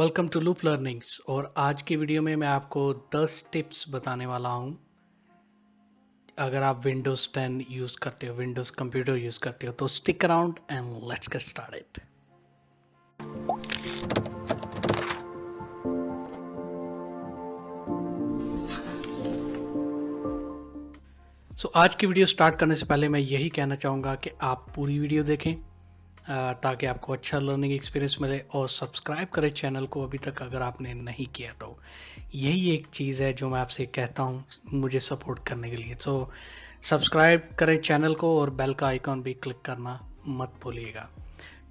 Welcome to loop learnings. और आज की वीडियो में मैं आपको 10 टिप्स बताने वाला हूं। अगर आप विंडोज 10 यूज करते हो, विंडोज कंप्यूटर यूज करते हो, तो stick around and let's get started. आज की वीडियो स्टार्ट करने से पहले मैं यही कहना चाहूंगा कि आप पूरी वीडियो देखें ताकि आपको अच्छा लर्निंग एक्सपीरियंस मिले, और सब्सक्राइब करें चैनल को अभी तक अगर आपने नहीं किया तो। यही एक चीज़ है जो मैं आपसे कहता हूँ मुझे सपोर्ट करने के लिए। तो सब्सक्राइब करें चैनल को और बेल का आइकॉन भी क्लिक करना मत भूलिएगा।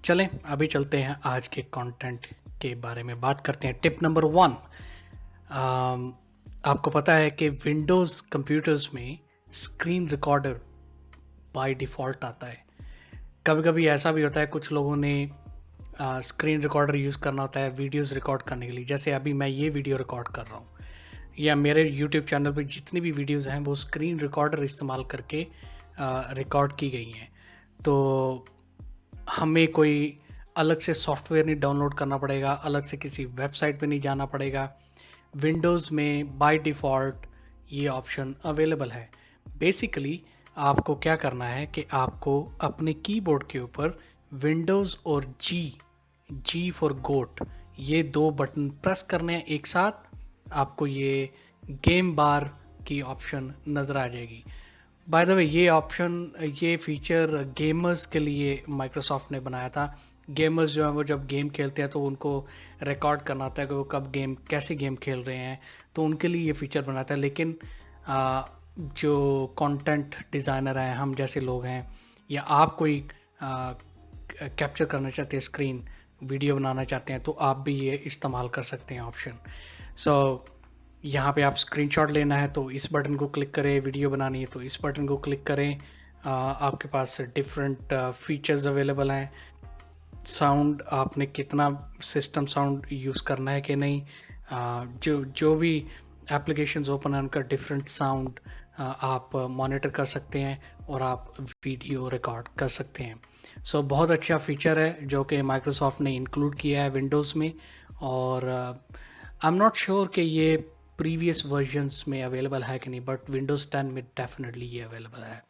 चलें अभी चलते हैं आज के कंटेंट के बारे में बात करते हैं। टिप नंबर 1, आपको पता है कि विंडोज़ कंप्यूटर्स में स्क्रीन रिकॉर्डर बाय डिफ़ॉल्ट आता है। कभी कभी ऐसा भी होता है कुछ लोगों ने स्क्रीन रिकॉर्डर यूज़ करना होता है वीडियोस रिकॉर्ड करने के लिए। जैसे अभी मैं ये वीडियो रिकॉर्ड कर रहा हूँ, या मेरे यूट्यूब चैनल पे जितनी भी वीडियोस हैं वो स्क्रीन रिकॉर्डर इस्तेमाल करके रिकॉर्ड की गई हैं। तो हमें कोई अलग से सॉफ्टवेयर नहीं डाउनलोड करना पड़ेगा, अलग से किसी वेबसाइट पे नहीं जाना पड़ेगा। विंडोज़ में बाय डिफ़ॉल्ट ये ऑप्शन अवेलेबल है। बेसिकली आपको क्या करना है कि आपको अपने कीबोर्ड के ऊपर विंडोज़ और जी फॉर गोट, ये दो बटन प्रेस करने हैं एक साथ। आपको ये गेम बार की ऑप्शन नज़र आ जाएगी। बाय द वे ये फीचर गेमर्स के लिए माइक्रोसॉफ्ट ने बनाया था। गेमर्स जो है वो जब गेम खेलते हैं तो उनको रिकॉर्ड करना होता है कि वो कब कैसे गेम खेल रहे हैं, तो उनके लिए ये फीचर बनाता है। लेकिन जो कंटेंट डिज़ाइनर हैं, हम जैसे लोग हैं, या आप कोई कैप्चर करना चाहते हैं स्क्रीन, वीडियो बनाना चाहते हैं, तो आप भी ये इस्तेमाल कर सकते हैं ऑप्शन। यहाँ पे आप स्क्रीनशॉट लेना है तो इस बटन को क्लिक करें, वीडियो बनानी है तो इस बटन को क्लिक करें। आपके पास डिफरेंट फीचर्स अवेलेबल हैं। साउंड, आपने कितना सिस्टम साउंड यूज़ करना है कि नहीं, जो भी एप्लीकेशंस ओपन है उनका डिफरेंट साउंड आप मॉनिटर कर सकते हैं और आप वीडियो रिकॉर्ड कर सकते हैं। बहुत अच्छा फीचर है जो कि माइक्रोसॉफ्ट ने इंक्लूड किया है विंडोज़ में। और आई एम नॉट श्योर कि ये प्रीवियस वर्जन्स में अवेलेबल है कि नहीं, बट विंडोज़ 10 में डेफिनेटली ये अवेलेबल है।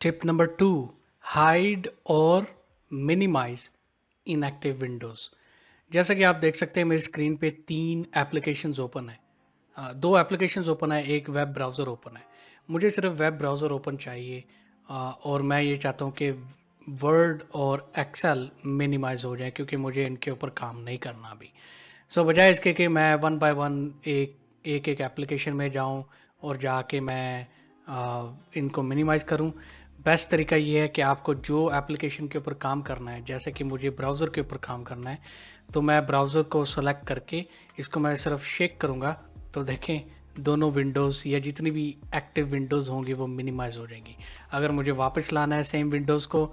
टिप नंबर 2, हाइड और मिनिमाइज इनएक्टिव विंडोज़। जैसा कि आप देख सकते हैं मेरी स्क्रीन पे 3 एप्लीकेशंस ओपन है, 2 एप्लीकेशंस ओपन है, एक वेब ब्राउज़र ओपन है। मुझे सिर्फ वेब ब्राउज़र ओपन चाहिए, और मैं ये चाहता हूँ कि वर्ड और एक्सेल मिनिमाइज हो जाए, क्योंकि मुझे इनके ऊपर काम नहीं करना अभी। बजाय इसके कि मैं वन बाय वन एक एप्लीकेशन में जाऊँ और जाके मैं इनको मिनिमाइज करूँ, बेस्ट तरीका ये है कि आपको जो एप्लीकेशन के ऊपर काम करना है, जैसे कि मुझे ब्राउज़र के ऊपर काम करना है, तो मैं ब्राउज़र को सेलेक्ट करके इसको मैं सिर्फ शेक करूँगा, तो देखें दोनों विंडोज़ या जितनी भी एक्टिव विंडोज़ होंगी वो मिनिमाइज हो जाएंगी। अगर मुझे वापस लाना है सेम विंडोज़ को,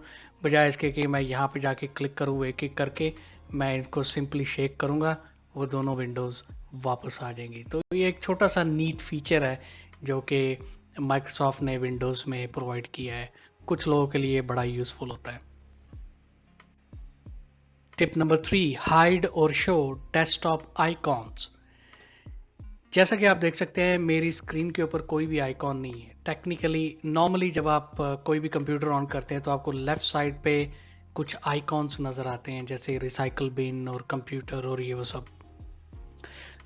बजाय इसके कि मैं यहाँ पे जाके क्लिक करूँ एक एक करके, मैं इनको सिंपली शेक करूँगा, वो दोनों विंडोज़ वापस आ जाएंगी। तो ये एक छोटा सा नीट फीचर है जो कि माइक्रोसॉफ्ट ने विंडोज़ में प्रोवाइड किया है। कुछ लोगों के लिए बड़ा यूज़फुल होता है। टिप नंबर 3, हाइड और शो डेस्कटॉप आइकॉन्स। जैसा कि आप देख सकते हैं मेरी स्क्रीन के ऊपर कोई भी आइकॉन नहीं है। टेक्निकली नॉर्मली जब आप कोई भी कंप्यूटर ऑन करते हैं तो आपको लेफ्ट साइड पे कुछ आइकॉन्स नज़र आते हैं, जैसे रिसाइकल बिन और कंप्यूटर और ये वो सब।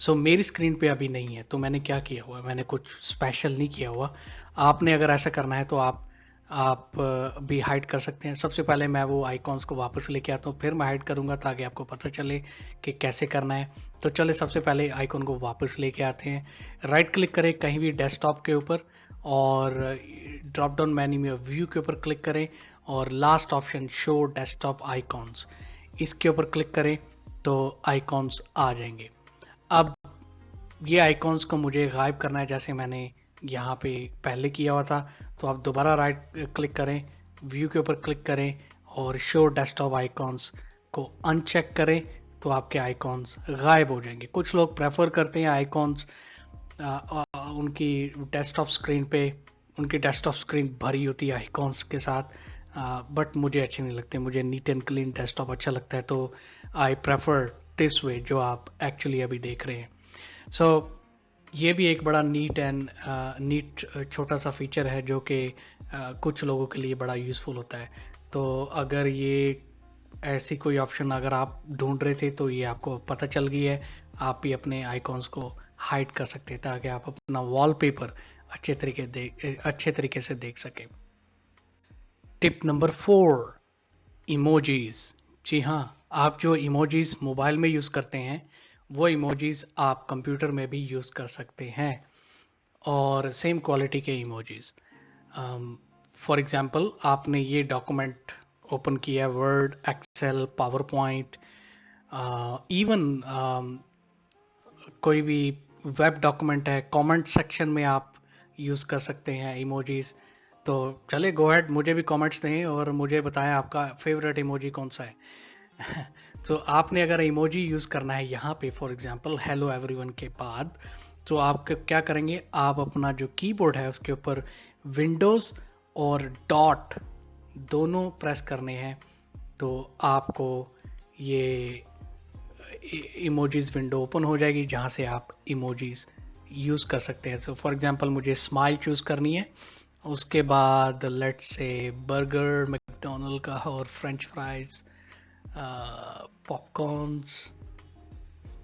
मेरी स्क्रीन पे अभी नहीं है, तो मैंने क्या किया हुआ है, मैंने कुछ स्पेशल नहीं किया हुआ। आपने अगर ऐसा करना है तो आप भी हाइड कर सकते हैं। सबसे पहले मैं वो आइकॉन्स को वापस लेके आता हूँ, फिर मैं हाइड करूँगा ताकि आपको पता चले कि कैसे करना है। तो चले सबसे पहले आइकॉन को वापस लेके आते हैं। राइट क्लिक करें कहीं भी डेस्कटॉप के ऊपर, और ड्रॉप डाउन मेन्यू में व्यू के ऊपर क्लिक करें, और last option show desktop icons, इसके ऊपर क्लिक करें तो आइकॉन्स आ जाएंगे। अब ये आइकॉन्स को मुझे गायब करना है, जैसे मैंने यहाँ पे पहले किया हुआ था। तो आप दोबारा राइट क्लिक करें, व्यू के ऊपर क्लिक करें और शो डेस्कटॉप आइकॉन्स को अनचेक करें, तो आपके आइकॉन्स गायब हो जाएंगे। कुछ लोग प्रेफर करते हैं आइकॉन्स उनकी डेस्कटॉप स्क्रीन भरी होती है आइकॉन्स के साथ, बट मुझे अच्छे नहीं लगते, मुझे नीट एंड क्लीन डेस्कटॉप अच्छा लगता है, तो आई प्रेफर दिस वे जो आप एक्चुअली अभी देख रहे हैं। सो ये भी एक बड़ा नीट छोटा सा फीचर है जो कि कुछ लोगों के लिए बड़ा यूज़फुल होता है। तो अगर ये ऐसी कोई ऑप्शन अगर आप ढूंढ रहे थे तो ये आपको पता चल गई है, आप भी अपने आइकॉन्स को हाइड कर सकते हैं ताकि आप अपना वॉलपेपर अच्छे तरीके से देख सकें। Tip number 4, emojis. जी हाँ, आप जो इमोजीज मोबाइल में यूज़ करते हैं वो इमोजीज आप कंप्यूटर में भी यूज़ कर सकते हैं, और सेम क्वालिटी के इमोजीज। फॉर एग्जांपल, आपने ये डॉक्यूमेंट ओपन किया, Word, Excel, PowerPoint, even कोई भी वेब डॉक्यूमेंट है, कमेंट सेक्शन में आप यूज़ कर सकते हैं इमोजीज। तो चले गो अहेड, मुझे भी कमेंट्स दें और मुझे बताएं आपका फेवरेट इमोजी कौन सा है। तो आपने अगर इमोजी यूज़ करना है यहाँ पे, फॉर एग्जांपल हेलो एवरीवन के बाद, तो आप क्या करेंगे, आप अपना जो कीबोर्ड है उसके ऊपर विंडोज़ और डॉट दोनों प्रेस करने हैं, तो आपको ये इमोजीज विंडो ओपन हो जाएगी जहाँ से आप इमोजीज यूज़ कर सकते हैं। तो फॉर एग्जांपल मुझे स्माइल चूज़ करनी है, उसके बाद लेट्स से बर्गर मैकडोनल्ड का और फ्रेंच फ्राइज, पॉपकॉर्न्स,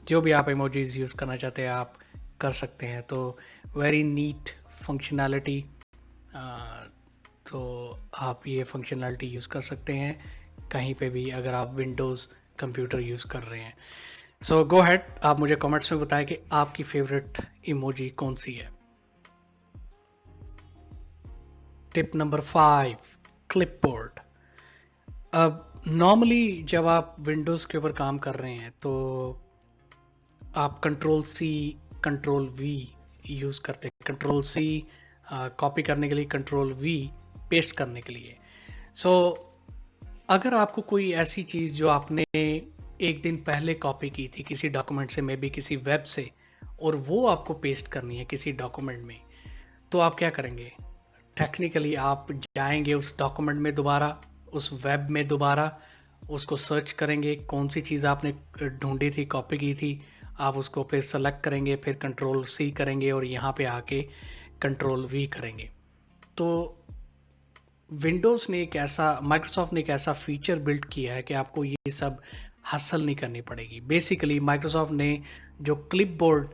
जो भी आप इमोजीज यूज़ करना चाहते हैं आप कर सकते हैं। तो वेरी नीट फंक्शनैलिटी, तो आप ये फंक्शनैलिटी यूज़ कर सकते हैं कहीं पे भी अगर आप विंडोज़ कंप्यूटर यूज़ कर रहे हैं। सो गो हेड, आप मुझे कमेंट्स में बताएं कि आपकी फेवरेट इमोजी कौन सी है। Tip number 5, clipboard. अब नॉर्मली जब आप विंडोज़ के ऊपर काम कर रहे हैं तो आप control C control V use करते हैं। कंट्रोल सी कॉपी करने के लिए, कंट्रोल वी पेस्ट करने के लिए। सो अगर आपको कोई ऐसी चीज़ जो आपने एक दिन पहले कॉपी की थी किसी डॉक्यूमेंट से, मे बी किसी वेब से, और वो आपको पेस्ट करनी है किसी डॉक्यूमेंट में, तो आप क्या करेंगे? टेक्निकली आप जाएंगे उस डॉक्यूमेंट में दोबारा, उस वेब में दोबारा, उसको सर्च करेंगे कौन सी चीज़ आपने ढूंढी थी, कॉपी की थी, आप उसको फिर सेलेक्ट करेंगे, फिर कंट्रोल सी करेंगे और यहाँ पे आके कंट्रोल वी करेंगे। तो विंडोज़ ने माइक्रोसॉफ्ट ने एक ऐसा फीचर बिल्ड किया है कि आपको ये सब हासिल नहीं करनी पड़ेगी। बेसिकली माइक्रोसॉफ्ट ने जो क्लिपबोर्ड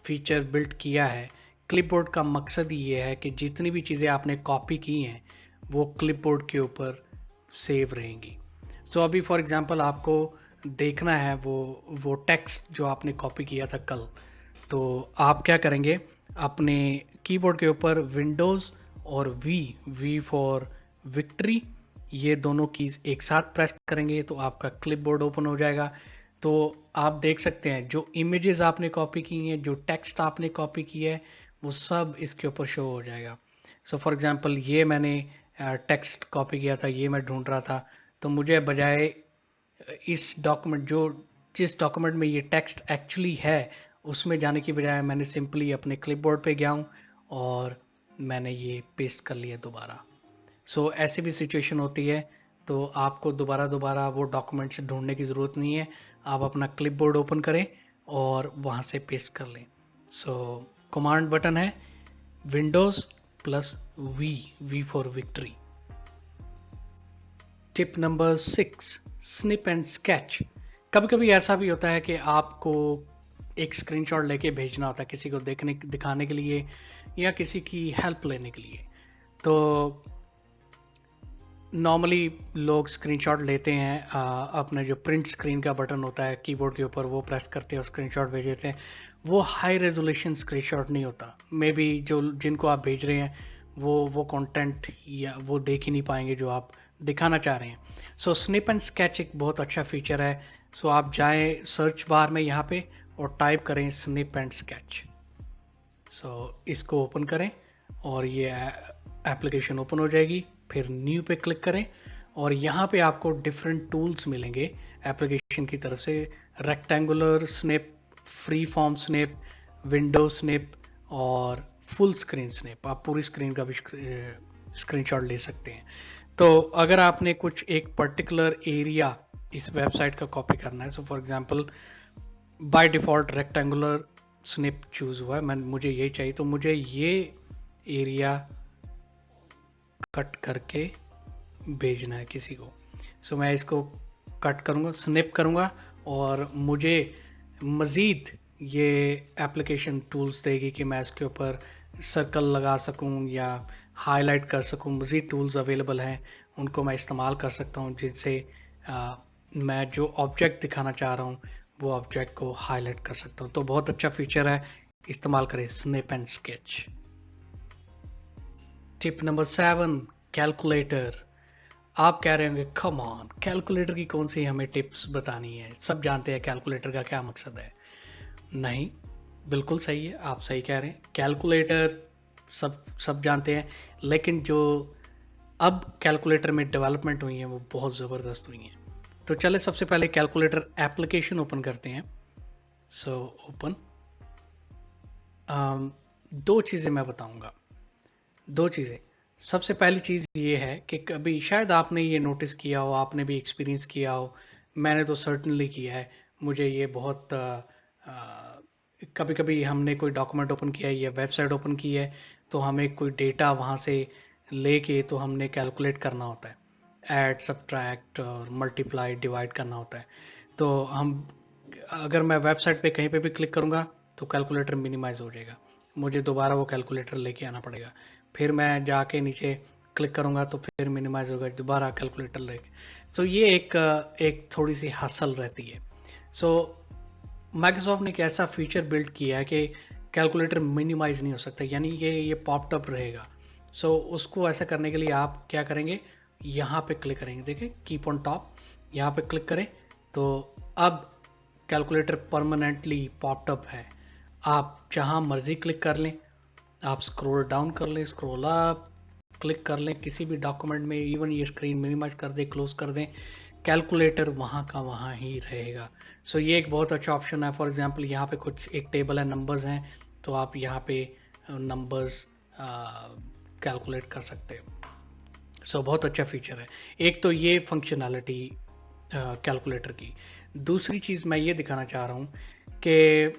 फीचर बिल्ड किया है, क्लिपबोर्ड का मकसद ये है कि जितनी भी चीज़ें आपने कॉपी की हैं वो क्लिपबोर्ड के ऊपर सेव रहेंगी। सो अभी फॉर एग्जांपल आपको देखना है वो टेक्स्ट जो आपने कॉपी किया था कल, तो आप क्या करेंगे, अपने कीबोर्ड के ऊपर विंडोज़ और वी फॉर विक्ट्री, ये दोनों कीज़ एक साथ प्रेस करेंगे तो आपका क्लिपबोर्ड ओपन हो जाएगा। तो आप देख सकते हैं जो इमेजेस आपने कॉपी की हैं, जो टेक्स्ट आपने कॉपी किया है, वो सब इसके ऊपर शो हो जाएगा। सो फॉर एग्जांपल ये मैंने टेक्स्ट कॉपी किया था, ये मैं ढूंढ रहा था, तो मुझे बजाय इस जिस डॉक्यूमेंट में ये टेक्स्ट एक्चुअली है उसमें जाने की बजाय मैंने सिंपली अपने क्लिपबोर्ड पे गया हूँ और मैंने ये पेस्ट कर लिया दोबारा। सो ऐसी भी सिचुएशन होती है, तो आपको दोबारा वो डॉक्यूमेंट से ढूंढने की ज़रूरत नहीं है, आप अपना क्लिपबोर्ड ओपन करें और वहाँ से पेस्ट कर लें। सो कमांड बटन है Windows plus V for victory. Tip number 6, snip and sketch. कभी कभी ऐसा भी होता है कि आपको एक स्क्रीनशॉट लेके भेजना होता है किसी को दिखाने के लिए या किसी की हेल्प लेने के लिए। तो नॉर्मली लोग स्क्रीनशॉट लेते हैं, अपने जो प्रिंट स्क्रीन का बटन होता है कीबोर्ड के ऊपर वो प्रेस करते हैं और स्क्रीनशॉट भेज देते हैं। वो हाई रेजोल्यूशन स्क्रीनशॉट नहीं होता, मे बी जिनको आप भेज रहे हैं वो कंटेंट या वो देख ही नहीं पाएंगे जो आप दिखाना चाह रहे हैं। सो स्निप एंड स्केच एक बहुत अच्छा फीचर है। सो आप जाएं सर्च बार में यहाँ पे और टाइप करें स्निप एंड स्केच। सो इसको ओपन करें और ये एप्लीकेशन ओपन हो जाएगी, फिर न्यू पे क्लिक करें और यहाँ पे आपको डिफरेंट टूल्स मिलेंगे एप्लीकेशन की तरफ से, rectangular snip, free form snip, window snip और फुल स्क्रीन स्निप। आप पूरी स्क्रीन का भी स्क्रीनशॉट ले सकते हैं। तो अगर आपने कुछ एक पर्टिकुलर एरिया इस वेबसाइट का कॉपी करना है, so for example by default rectangular snip choose हुआ है, मुझे ये चाहिए, तो मुझे ये एरिया कट करके भेजना है किसी को। सो मैं इसको कट करूंगा, स्निप करूंगा, और मुझे मज़ीद ये एप्लीकेशन टूल्स देगी कि मैं इसके ऊपर सर्कल लगा सकूं या हाईलाइट कर सकूं। मज़ीद टूल्स अवेलेबल हैं, उनको मैं इस्तेमाल कर सकता हूं, जिससे मैं जो ऑब्जेक्ट दिखाना चाह रहा हूं वो ऑब्जेक्ट को हाईलाइट कर सकता हूं। तो बहुत अच्छा फीचर है, इस्तेमाल करें snip and sketch. Tip number 7, calculator. आप कह रहे होंगे कम ऑन, कैलकुलेटर की कौन सी हमें टिप्स बतानी है, सब जानते हैं कैलकुलेटर का क्या मकसद है। नहीं, बिल्कुल सही है, आप सही कह रहे हैं, कैलकुलेटर सब जानते हैं, लेकिन जो अब कैलकुलेटर में डेवलपमेंट हुई है वो बहुत ज़बरदस्त हुई है। तो चले सबसे पहले कैलकुलेटर एप्लीकेशन ओपन करते हैं। सो ओपन, दो चीज़ें मैं बताऊंगा, दो चीज़ें। सबसे पहली चीज़ ये है कि कभी शायद आपने ये नोटिस किया हो, आपने भी एक्सपीरियंस किया हो, मैंने तो सर्टनली किया है, मुझे ये बहुत कभी कभी हमने कोई डॉक्यूमेंट ओपन किया है या वेबसाइट ओपन की है, तो हमें कोई डेटा वहाँ से लेके तो हमने कैलकुलेट करना होता है, ऐड सब्ट्रैक्ट और मल्टीप्लाई डिवाइड करना होता है। तो हम, अगर मैं वेबसाइट पे कहीं पे भी क्लिक करूँगा तो कैलकुलेटर मिनिमाइज हो जाएगा, मुझे दोबारा वो कैलकुलेटर लेके आना पड़ेगा, फिर मैं जाके नीचे क्लिक करूंगा तो फिर मिनिमाइज होगा, दोबारा कैलकुलेटर लेके। सो ये एक थोड़ी सी हसल रहती है। सो माइक्रोसॉफ्ट ने एक ऐसा फीचर बिल्ड किया है कि कैलकुलेटर मिनिमाइज नहीं हो सकता, यानी ये पॉप्ड अप रहेगा। सो उसको ऐसा करने के लिए आप क्या करेंगे, यहाँ पे क्लिक करेंगे, देखिए कीप ऑन टॉप, यहाँ पे क्लिक करें तो अब कैलकुलेटर परमानेंटली पॉप्ड अप है। आप जहाँ मर्जी क्लिक कर लें, आप स्क्रॉल डाउन कर लें, स्क्रॉल अप क्लिक कर लें किसी भी डॉक्यूमेंट में, इवन ये स्क्रीन मिनिमाइज कर दें, क्लोज कर दें, कैलकुलेटर वहाँ का वहाँ ही रहेगा। सो ये एक बहुत अच्छा ऑप्शन है। फॉर एग्जांपल यहाँ पे कुछ एक टेबल है, नंबर्स हैं, तो आप यहाँ पे नंबर्स कैलकुलेट कर सकते हो। सो बहुत अच्छा फीचर है। एक तो ये फंक्शनैलिटी कैलकुलेटर की। दूसरी चीज़ मैं ये दिखाना चाह रहा हूँ कि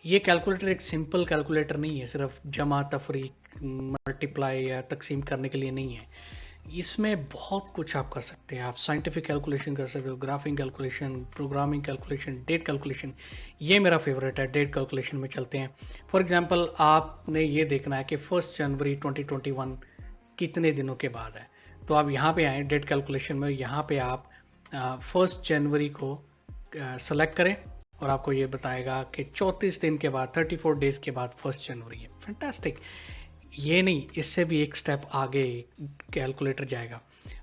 ये कैलकुलेटर एक सिंपल कैलकुलेटर नहीं है, सिर्फ जमा तफरीक मल्टीप्लाई या तकसीम करने के लिए नहीं है। इसमें बहुत कुछ आप कर सकते हैं। आप साइंटिफिक कैलकुलेशन कर सकते हो, graphing calculation, programming calculation, date calculation. ये मेरा फेवरेट है, डेट कैलकुलेशन में चलते हैं। फॉर एग्जांपल आपने ये देखना है कि 1 जनवरी 2021 कितने दिनों के बाद है, तो आप यहाँ पे आए डेट कैलकुलेशन में, यहाँ पे आप 1 जनवरी को सेलेक्ट करें और आपको ये बताएगा कि 34 दिन के बाद, 34 डेज के बाद 1 जनवरी है। फैंटास्टिक। ये नहीं, इससे भी एक स्टेप आगे कैलकुलेटर जाएगा।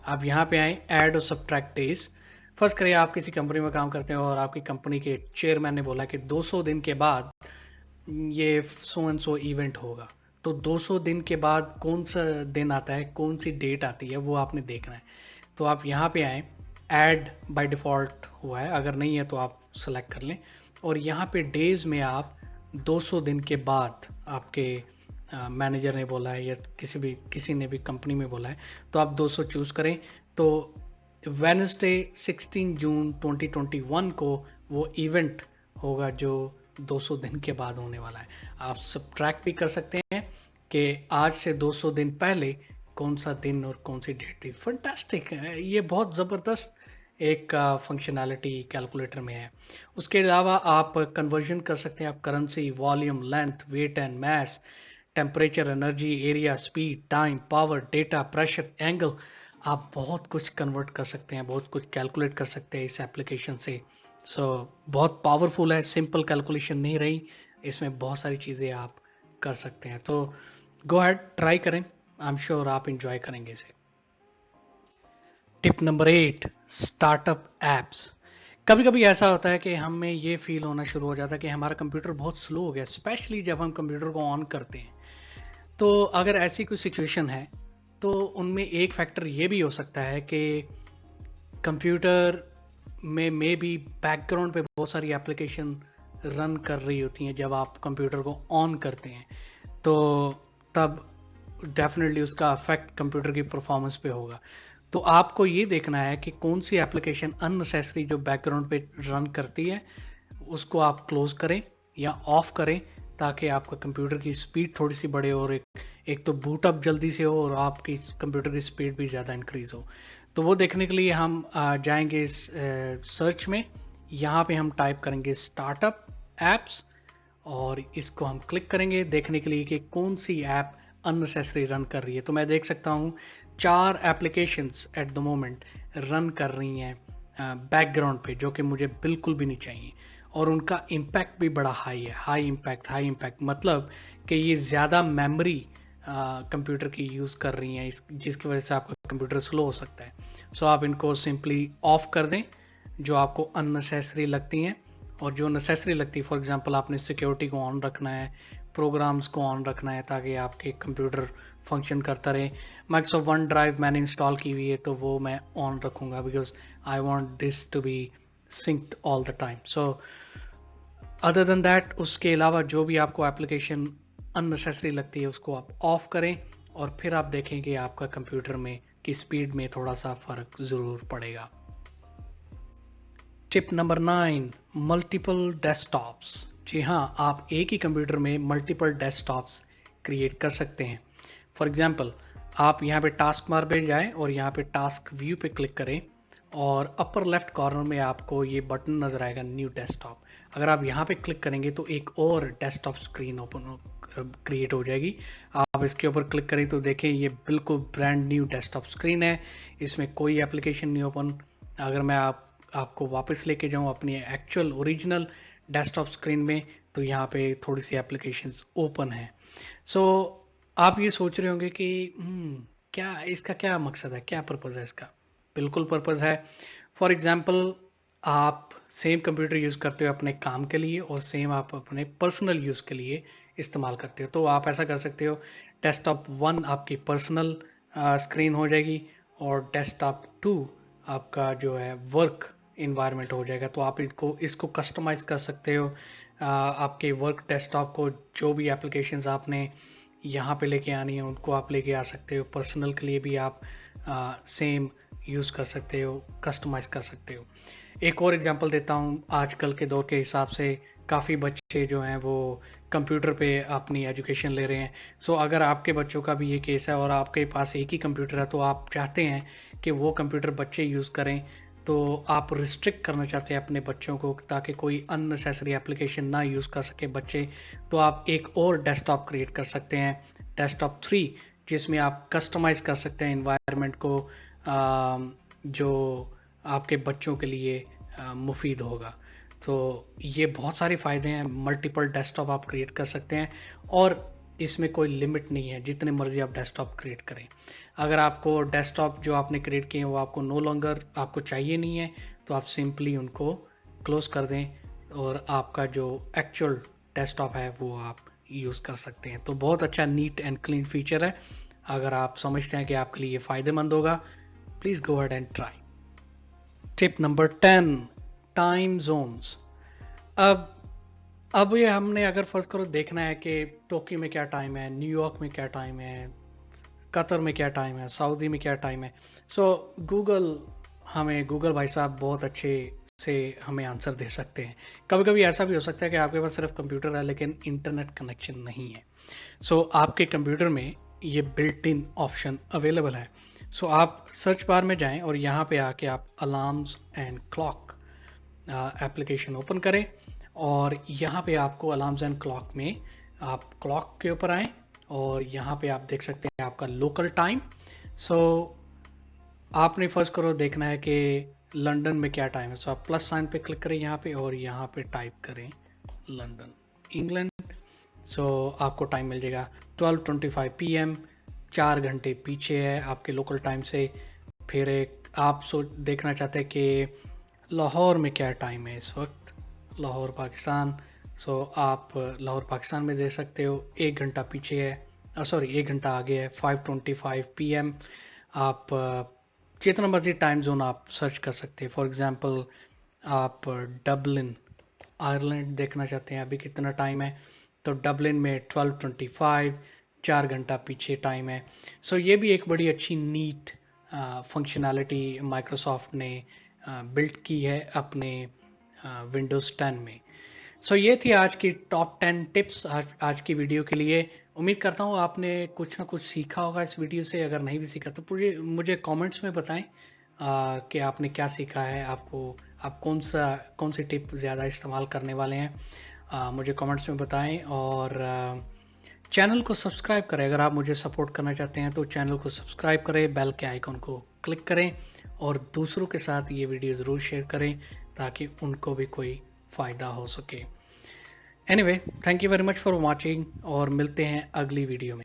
आप यहाँ पे आए, ऐड और सब्ट्रैक्ट डेज। फर्स्ट करिए आप किसी कंपनी में काम करते हैं और आपकी कंपनी के चेयरमैन ने बोला कि 200 दिन के बाद ये सो एंड सो इवेंट होगा, तो 200 दिन के बाद कौन सा दिन आता है, कौन सी डेट आती है, वो आपने देखना है। तो आप यहाँ पे आए, ऐड बाय डिफ़ॉल्ट हुआ है, अगर नहीं है तो आप सेलेक्ट कर लें, और यहाँ पे डेज में आप 200 दिन के बाद आपके मैनेजर ने बोला है या किसी ने भी कंपनी में बोला है, तो आप 200 चूज़ करें। तो वेडनेसडे 16 जून 2021 को वो इवेंट होगा जो 200 दिन के बाद होने वाला है। आप सब्ट्रैक्ट भी कर सकते हैं कि आज से 200 दिन पहले कौन सा दिन और कौन सी डेट थी। फैंटास्टिक है, ये बहुत ज़बरदस्त एक फंक्शनैलिटी कैलकुलेटर में है। उसके अलावा आप कन्वर्जन कर सकते हैं, आप currency, volume, length, weight and mass, temperature, energy, area, speed, time, power, data, pressure, angle, आप बहुत कुछ कन्वर्ट कर सकते हैं, बहुत कुछ कैलकुलेट कर सकते हैं इस एप्लीकेशन से। सो बहुत पावरफुल है, सिंपल कैलकुलेशन नहीं रही, इसमें बहुत सारी चीज़ें आप कर सकते हैं। तो गो अहेड, ट्राई करें, आई एम श्योर आप इंजॉय करेंगे इसे। Tip number 8, startup apps. कभी कभी ऐसा होता है कि हमें ये फील होना शुरू हो जाता है कि हमारा कंप्यूटर बहुत स्लो हो गया, स्पेशली जब हम कंप्यूटर को ऑन करते हैं। तो अगर ऐसी कोई सिचुएशन है तो उनमें एक फैक्टर ये भी हो सकता है कि कंप्यूटर में मे बी बैकग्राउंड पे बहुत सारी एप्लीकेशन रन कर रही होती हैं जब आप कंप्यूटर को ऑन करते हैं, तो तब डेफिनेटली उसका अफेक्ट कंप्यूटर की परफॉर्मेंस पे होगा। तो आपको ये देखना है कि कौन सी एप्लीकेशन अननेसेसरी जो बैकग्राउंड पे रन करती है उसको आप क्लोज करें या ऑफ करें, ताकि आपका कंप्यूटर की स्पीड थोड़ी सी बढ़े और एक तो बूट अप जल्दी से हो और आपकी कंप्यूटर की स्पीड भी ज़्यादा इंक्रीज हो। तो वो देखने के लिए हम जाएंगे इस सर्च में, यहाँ पे हम टाइप करेंगे स्टार्टअप एप्स और इसको हम क्लिक करेंगे देखने के लिए कि कौन सी ऐप अननेसेसरी रन कर रही है। तो मैं देख सकता हूँ 4 applications at the moment run कर रही हैं बैकग्राउंड पे, जो कि मुझे बिल्कुल भी नहीं चाहिए और उनका इम्पैक्ट भी बड़ा हाई है। हाई इम्पैक्ट मतलब कि ये ज़्यादा मेमोरी कंप्यूटर की यूज़ कर रही हैं, जिसकी वजह से आपका कंप्यूटर स्लो हो सकता है। सो आप इनको सिंपली ऑफ कर दें जो आपको अननेसेसरी लगती हैं, और जो नेसेसरी लगती है, फॉर एग्जांपल आपने सिक्योरिटी को ऑन रखना है, प्रोग्राम्स को ऑन रखना है ताकि आपके कंप्यूटर फंक्शन करता रहे। माइक्रोसॉफ्ट वन ड्राइव मैंने इंस्टॉल की हुई है तो वो मैं ऑन रखूँगा because I want this to be synced all the time. So other than that, उसके अलावा जो भी आपको एप्लीकेशन अननेसेसरी लगती है उसको आप ऑफ करें और फिर आप देखेंगे आपका कंप्यूटर में की स्पीड में थोड़ा सा फ़र्क ज़रूर पड़ेगा। Tip number 9, multiple desktops. जी हाँ, आप एक ही कंप्यूटर में मल्टीपल डेस्कटॉप्स क्रिएट कर सकते हैं। फॉर एग्जांपल, आप यहाँ पे टास्क बार पे जाएं और यहाँ पे टास्क व्यू पे क्लिक करें और अपर लेफ्ट कॉर्नर में आपको ये बटन नज़र आएगा न्यू डेस्कटॉप। अगर आप यहाँ पे क्लिक करेंगे तो एक और डेस्कटॉप स्क्रीन ओपन क्रिएट हो जाएगी। आप इसके ऊपर क्लिक करें तो देखें ये बिल्कुल ब्रांड न्यू डेस्कटॉप स्क्रीन है, इसमें कोई एप्लीकेशन नहीं ओपन। अगर मैं आपको वापस लेके जाऊं अपनी एक्चुअल ओरिजिनल डेस्कटॉप स्क्रीन में, तो यहाँ पे थोड़ी सी एप्लीकेशंस ओपन है। सो आप ये सोच रहे होंगे कि क्या इसका क्या मकसद है, क्या पर्पज़ है इसका? बिल्कुल पर्पज़ है। फॉर एग्जांपल, आप सेम कंप्यूटर यूज़ करते हो अपने काम के लिए और सेम आप अपने पर्सनल यूज़ के लिए इस्तेमाल करते हो। तो आप ऐसा कर सकते हो, डेस्कटॉप 1 आपकी पर्सनल स्क्रीन हो जाएगी और डेस्कटॉप 2 आपका जो है वर्क इन्वायरमेंट हो जाएगा। तो आप इसको कस्टमाइज कर सकते हो आपके वर्क डेस्कटॉप को। जो भी एप्लीकेशंस आपने यहाँ पे लेके आनी है उनको आप लेके आ सकते हो। पर्सनल के लिए भी आप सेम यूज़ कर सकते हो, कस्टमाइज कर सकते हो। एक और एग्जांपल देता हूँ, आजकल के दौर के हिसाब से काफ़ी बच्चे जो हैं वो कंप्यूटर पे अपनी एजुकेशन ले रहे हैं। सो अगर आपके बच्चों का भी ये केस है और आपके पास एक ही कंप्यूटर है, तो आप चाहते हैं कि वो कंप्यूटर बच्चे यूज़ करें, तो आप रिस्ट्रिक्ट करना चाहते हैं अपने बच्चों को ताकि कोई अननेसेसरी एप्लीकेशन ना यूज़ कर सके बच्चे, तो आप एक और डेस्कटॉप क्रिएट कर सकते हैं, डेस्कटॉप 3, जिसमें आप कस्टमाइज़ कर सकते हैं इन्वायरमेंट को जो आपके बच्चों के लिए मुफीद होगा। तो ये बहुत सारे फ़ायदे हैं, मल्टीपल डेस्कटॉप आप क्रिएट कर सकते हैं और इसमें कोई लिमिट नहीं है, जितने मर्जी आप डेस्कटॉप क्रिएट करें। अगर आपको डेस्कटॉप जो आपने क्रिएट किए हैं वो आपको नो लॉन्गर आपको चाहिए नहीं है, तो आप सिंपली उनको क्लोज कर दें और आपका जो एक्चुअल डेस्कटॉप है वो आप यूज़ कर सकते हैं। तो बहुत अच्छा नीट एंड क्लीन फीचर है। अगर आप समझते हैं कि आपके लिए फ़ायदेमंद होगा, please go ahead and try. Tip number 10, time zones. अब ये हमने अगर फर्ज करो देखना है कि टोक्यो में क्या टाइम है, न्यूयॉर्क में क्या टाइम है, कतर में क्या टाइम है, सऊदी में क्या टाइम है। सो गूगल भाई साहब बहुत अच्छे से हमें आंसर दे सकते हैं। कभी कभी ऐसा भी हो सकता है कि आपके पास सिर्फ कंप्यूटर है लेकिन इंटरनेट कनेक्शन नहीं है। सो आपके कंप्यूटर में ये बिल्ट इन ऑप्शन अवेलेबल है। सो आप सर्च बार में जाएं और यहाँ पे आके आप alarms and clock application open करें और यहाँ पे आपको अलार्म्स एंड क्लॉक में आप क्लॉक के ऊपर आएँ और यहाँ पे आप देख सकते हैं आपका लोकल टाइम। सो आपने फर्स्ट करो देखना है कि लंदन में क्या टाइम है। सो आप प्लस साइन पे क्लिक करें यहाँ पे और यहाँ पे टाइप करें लंदन, इंग्लैंड। सो आपको टाइम मिल जाएगा 12:25 PM, 4 घंटे पीछे है आपके लोकल टाइम से। फिर एक आप देखना चाहते हैं कि लाहौर में क्या टाइम है इस वक्त, लाहौर पाकिस्तान। सो आप लाहौर पाकिस्तान में दे सकते हो, 1 घंटा पीछे है, सॉरी 1 घंटा आगे है, 5:25 PM। आप जितना मर्जी टाइम जोन आप सर्च कर सकते हैं। फॉर एग्जांपल आप डबलिन आयरलैंड देखना चाहते हैं अभी कितना टाइम है, तो डबलिन में 12:25, 4 घंटा पीछे टाइम है। सो ये भी एक बड़ी अच्छी नीट फंक्शनैलिटी माइक्रोसॉफ्ट ने बिल्ट की है अपने विंडोज़ 10 में। सो ये थी आज की टॉप 10 टिप्स आज की वीडियो के लिए। उम्मीद करता हूँ आपने कुछ ना कुछ सीखा होगा इस वीडियो से। अगर नहीं भी सीखा तो मुझे कमेंट्स में बताएं कि आपने क्या सीखा है। आप कौन सी टिप ज़्यादा इस्तेमाल करने वाले हैं, मुझे कमेंट्स में बताएं। और चैनल को सब्सक्राइब करें। अगर आप मुझे सपोर्ट करना चाहते हैं तो चैनल को सब्सक्राइब करें, बेल के आइकन को क्लिक करें और दूसरों के साथ ये वीडियो ज़रूर शेयर करें ताकि उनको भी कोई फ़ायदा हो सके। Anyway, thank you very much for watching और मिलते हैं अगली वीडियो में।